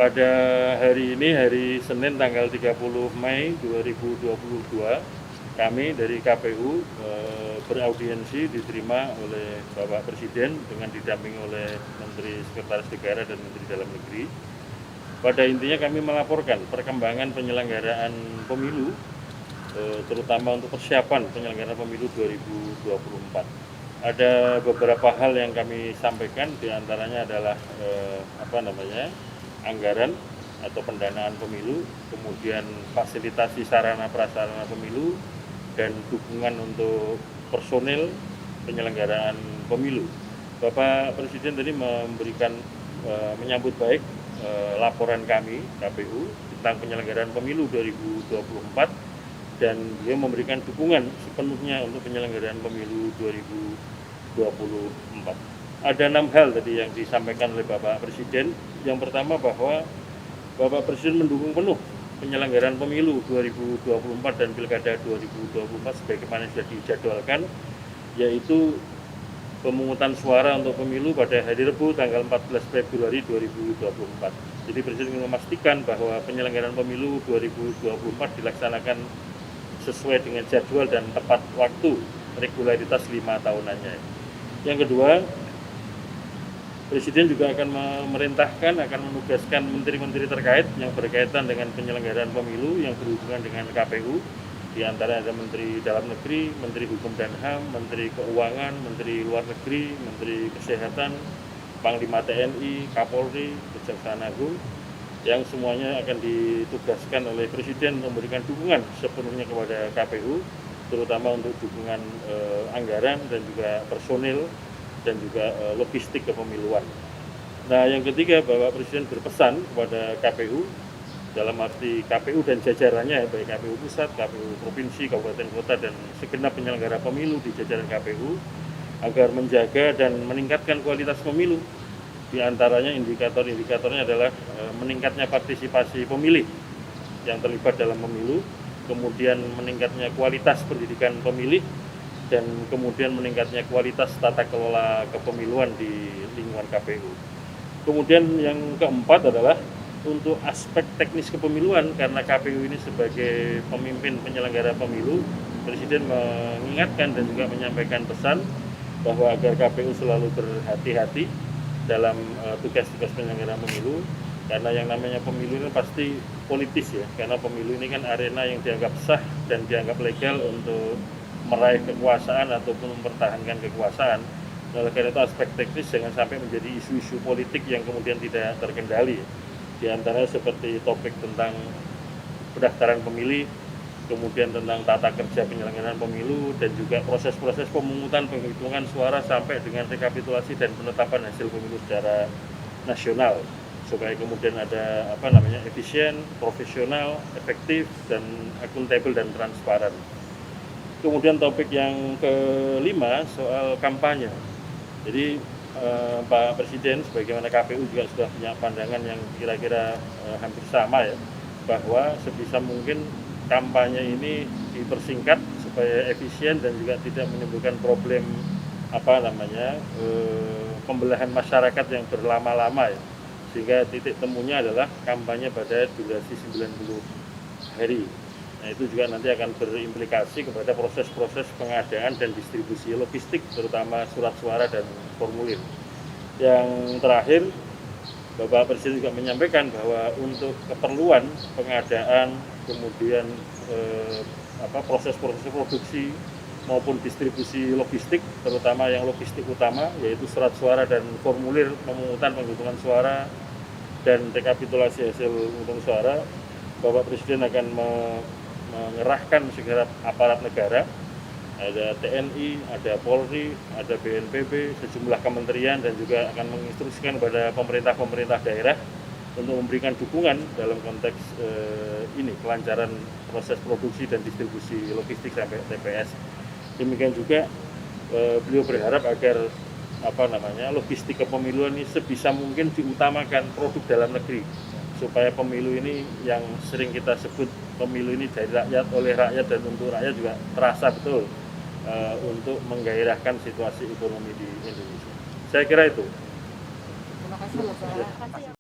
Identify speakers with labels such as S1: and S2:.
S1: pada hari ini, hari Senin tanggal 30 Mei 2022, kami dari KPU beraudiensi diterima oleh Bapak Presiden dengan didampingi oleh Menteri Sekretaris Negara dan Menteri Dalam Negeri. Pada intinya kami melaporkan perkembangan penyelenggaraan pemilu, terutama untuk persiapan penyelenggaraan pemilu 2024. Ada beberapa hal yang kami sampaikan, diantaranya adalah anggaran atau pendanaan pemilu, kemudian fasilitasi sarana prasarana pemilu, dan dukungan untuk personil penyelenggaraan pemilu. Bapak Presiden tadi menyambut baik laporan kami KPU tentang penyelenggaraan pemilu 2024 dan beliau memberikan dukungan sepenuhnya untuk penyelenggaraan pemilu 2024. Ada 6 hal tadi yang disampaikan oleh Bapak Presiden. Yang pertama bahwa Bapak Presiden mendukung penuh penyelenggaraan pemilu 2024 dan Pilkada 2024 sebagaimana sudah dijadwalkan, yaitu pemungutan suara untuk pemilu pada hari Rabu tanggal 14 Februari 2024. Jadi Presiden ingin memastikan bahwa penyelenggaraan pemilu 2024 dilaksanakan sesuai dengan jadwal dan tepat waktu, regularitas 5 tahunannya. Yang kedua, Presiden juga akan menugaskan menteri-menteri terkait yang berkaitan dengan penyelenggaraan pemilu yang berhubungan dengan KPU. Di antara ada Menteri Dalam Negeri, Menteri Hukum dan HAM, Menteri Keuangan, Menteri Luar Negeri, Menteri Kesehatan, Panglima TNI, Kapolri, Kejaksaan Agung, yang semuanya akan ditugaskan oleh Presiden memberikan dukungan sepenuhnya kepada KPU, terutama untuk dukungan anggaran dan juga personil dan juga logistik kepemiluan. Nah, yang ketiga, Bapak Presiden berpesan kepada KPU, dalam arti KPU dan jajarannya, baik KPU Pusat, KPU Provinsi, Kabupaten Kota, dan segenap penyelenggara pemilu di jajaran KPU, agar menjaga dan meningkatkan kualitas pemilu. Di antaranya indikator-indikatornya adalah meningkatnya partisipasi pemilih yang terlibat dalam pemilu, kemudian meningkatnya kualitas pendidikan pemilih, dan kemudian meningkatnya kualitas tata kelola kepemiluan di lingkungan KPU. Kemudian yang keempat adalah untuk aspek teknis kepemiluan, karena KPU ini sebagai pemimpin penyelenggara pemilu, Presiden mengingatkan dan juga menyampaikan pesan bahwa agar KPU selalu berhati-hati dalam tugas-tugas penyelenggaraan pemilu, karena yang namanya pemilu ini pasti politis ya, karena pemilu ini kan arena yang dianggap sah dan dianggap legal untuk meraih kekuasaan ataupun mempertahankan kekuasaan. Oleh karena itu aspek teknis jangan sampai menjadi isu-isu politik yang kemudian tidak terkendali. Di antaranya seperti topik tentang pendaftaran pemilih, kemudian tentang tata kerja penyelenggaraan pemilu, dan juga proses-proses pemungutan penghitungan suara sampai dengan rekapitulasi dan penetapan hasil pemilu secara nasional, supaya kemudian ada efisien, profesional, efektif, dan akuntabel dan transparan. Kemudian topik yang kelima soal kampanye. Jadi Pak Presiden sebagaimana KPU juga sudah punya pandangan yang kira-kira hampir sama ya, bahwa sebisa mungkin kampanye ini dipersingkat supaya efisien dan juga tidak menimbulkan problem pembelahan masyarakat yang berlama-lama ya. Sehingga titik temunya adalah kampanye pada durasi 90 hari. Nah, itu juga nanti akan berimplikasi kepada proses-proses pengadaan dan distribusi logistik, terutama surat suara dan formulir. Yang terakhir, Bapak Presiden juga menyampaikan bahwa untuk keperluan pengadaan, kemudian proses-proses produksi maupun distribusi logistik, terutama yang logistik utama, yaitu surat suara dan formulir pemungutan penghitungan suara dan rekapitulasi hasil penghitungan suara, Bapak Presiden akan mengerahkan segenap aparat negara, ada TNI, ada Polri, ada BNPB, sejumlah kementerian, dan juga akan menginstruksikan kepada pemerintah daerah untuk memberikan dukungan dalam konteks kelancaran proses produksi dan distribusi logistik sampai TPS. Demikian juga beliau berharap agar logistik kepemiluan ini sebisa mungkin diutamakan produk dalam negeri, supaya pemilu ini yang sering kita sebut pemilu ini dari rakyat, oleh rakyat, dan untuk rakyat juga terasa betul untuk menggairahkan situasi ekonomi di Indonesia. Saya kira itu.
S2: Terima kasih, Bapak.